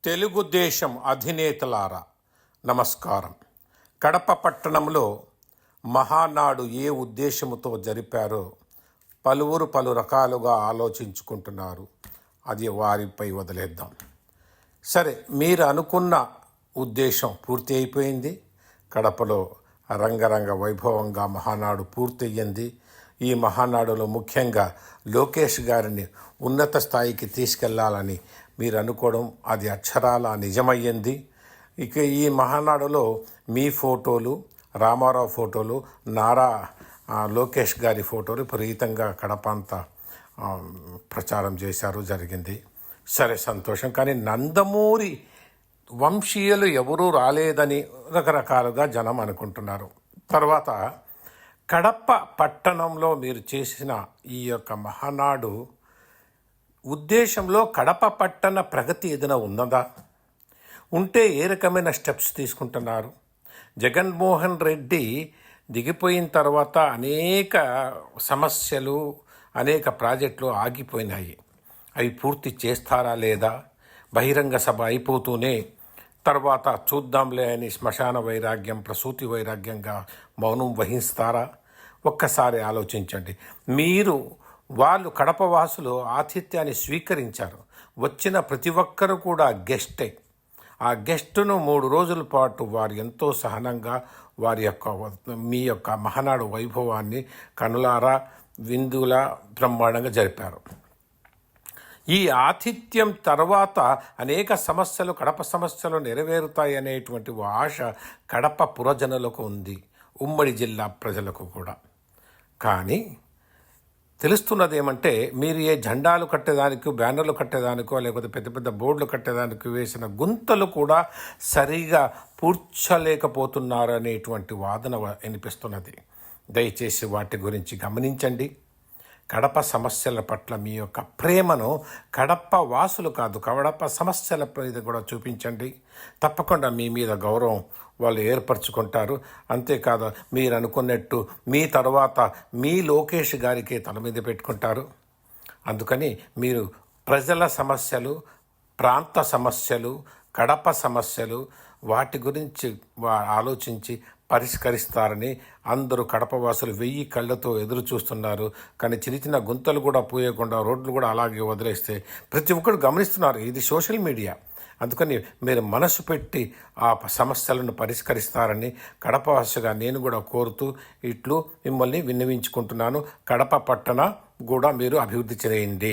తెలుగుదేశం అధినేతలారా నమస్కారం. కడప పట్టణంలో మహానాడు ఏ ఉద్దేశంతో జరిపారో పలువురు పలు రకాలుగా ఆలోచించుకుంటున్నారు. అది వారిపై వదిలేద్దాం. సరే, మీరు అనుకున్న ఉద్దేశం పూర్తి అయిపోయింది. కడపలో రంగరంగ వైభవంగా మహానాడు పూర్తయ్యింది. ఈ మహానాడులో ముఖ్యంగా లోకేష్ గారిని ఉన్నత స్థాయికి తీసుకెళ్లాలని మీరు అనుకోవడం అది అక్షరాల నిజమయ్యింది. ఇక ఈ మహానాడులో మీ ఫోటోలు, రామారావు ఫోటోలు, నారా లోకేష్ గారి ఫోటోలు విపరీతంగా కడప అంతా ప్రచారం చేశారు, జరిగింది. సరే, సంతోషం. కానీ నందమూరి వంశీయులు ఎవరూ రాలేదని రకరకాలుగా జనం అనుకుంటున్నారు. తర్వాత కడప పట్టణంలో మీరు చేసిన ఈ యొక్క మహానాడు ఉద్దేశంలో కడప పట్టణ ప్రగతి ఏదైనా ఉన్నదా? ఉంటే ఏ రకమైన స్టెప్స్ తీసుకుంటున్నారు? జగన్మోహన్ రెడ్డి దిగిపోయిన తర్వాత అనేక సమస్యలు, అనేక ప్రాజెక్టులు ఆగిపోయినాయి. అవి పూర్తి చేస్తారా లేదా? బహిరంగ సభ అయిపోతూనే తర్వాత చూద్దాంలే అని శ్మశాన వైరాగ్యం, ప్రసూతి వైరాగ్యంగా మౌనం వహిస్తారా? ఒక్కసారి ఆలోచించండి. వాళ్ళు కడప వాసులు ఆతిథ్యాన్ని స్వీకరించారు. వచ్చిన ప్రతి ఒక్కరు కూడా గెస్టే. ఆ గెస్టును 3 రోజుల పాటు వారు ఎంతో సహనంగా మీ యొక్క మహానాడు వైభవాన్ని కనులారా విందులా బ్రహ్మాండంగా జరిపారు. ఈ ఆతిథ్యం తర్వాత అనేక సమస్యలు, కడప సమస్యలు నెరవేరుతాయి అనేటువంటి ఆశ కడప పురజనులకు ఉంది, ఉమ్మడి జిల్లా ప్రజలకు కూడా. కానీ తెలుస్తున్నది ఏమంటే, మీరు ఏ జెండాలు కట్టేదానికి, బ్యానర్లు కట్టేదానికో, లేకపోతే పెద్ద పెద్ద బోర్డులు కట్టేదానికి వేసిన గుంతలు కూడా సరిగా పూడ్చలేకపోతున్నారు అనేటువంటి వాదన వినిపిస్తున్నది. దయచేసి వాటి గురించి గమనించండి. కడప సమస్యల పట్ల మీ యొక్క ప్రేమను కడప వాసులు కాదు, కడప సమస్యల మీద కూడా చూపించండి. తప్పకుండా మీ మీద గౌరవం వాళ్ళు ఏర్పరచుకుంటారు. అంతేకాదు, మీరు అనుకున్నట్టు మీ తర్వాత మీ లోకేష్ గారికి తల మీద పెట్టుకుంటారు. అందుకని మీరు ప్రజల సమస్యలు, ప్రాంత సమస్యలు, కడప సమస్యలు, వాటి గురించి ఆలోచించి పరిష్కరిస్తారని అందరూ కడపవాసులు 1000 కళ్ళతో ఎదురు చూస్తున్నారు. కానీ చిన్న చిన్న గుంతలు కూడా పోయకుండా రోడ్లు కూడా అలాగే వదిలేస్తే ప్రతి ఒక్కరు గమనిస్తున్నారు. ఇది సోషల్ మీడియా. అందుకని మీరు మనసు పెట్టి ఆ సమస్యలను పరిష్కరిస్తారని కడపవాసిగా నేను కూడా కోరుతూ మిమ్మల్ని విన్నవించుకుంటున్నాను. కడప పట్టణ కూడా మీరు అభివృద్ధి చేయండి.